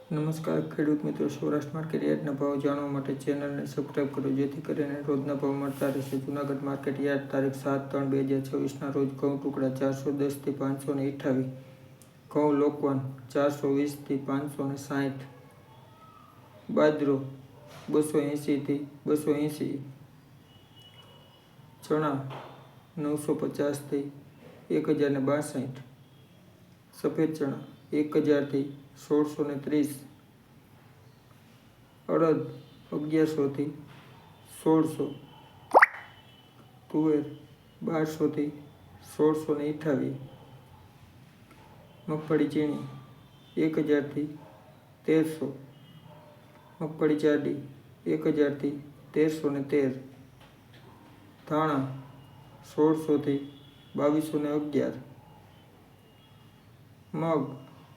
નમસ્કાર ખેડૂત મિત્રો, સૌરાષ્ટ્ર માર્કેટ યાર્ડના ભાવ જાણવા માટે ચેનલને સબસ્ક્રાઈબ કરો, જેથી કરીને રોજના ભાવ મળતા રહેશે. જૂનાગઢ માર્કેટ યાર્ડ તારીખ 7/3/2024 રોજ ઘઉં ટુકડા 410 થી 528, ઘઉં લોકવન 420 થી 560, બાજરો 280 થી 280, ચણા 950 થી 1062, સફેદ ચણા 1000 થી 1630, અડદ 1100 થી 1600, તુવેર 1200 થી 1628, મગફળી ઝીણી 1000 થી 1300, મગફળી જાડી 1000 થી 1313, ધાણા 1600 થી 2211, મગ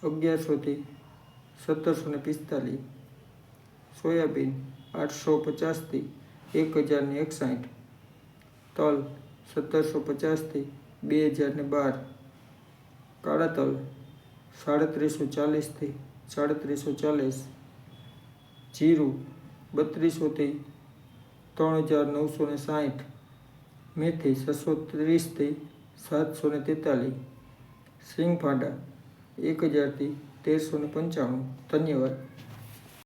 1100 થી 1745, સોયાબીન 850 થી 1061, તલ 1750 થી 2012, કાળા તલ 3740 થી 3740, જીરું 3200 થી 3960, મેથી 630 થી 743, સિંગફાડા 1000 થી 1395. ધન્યવાદ.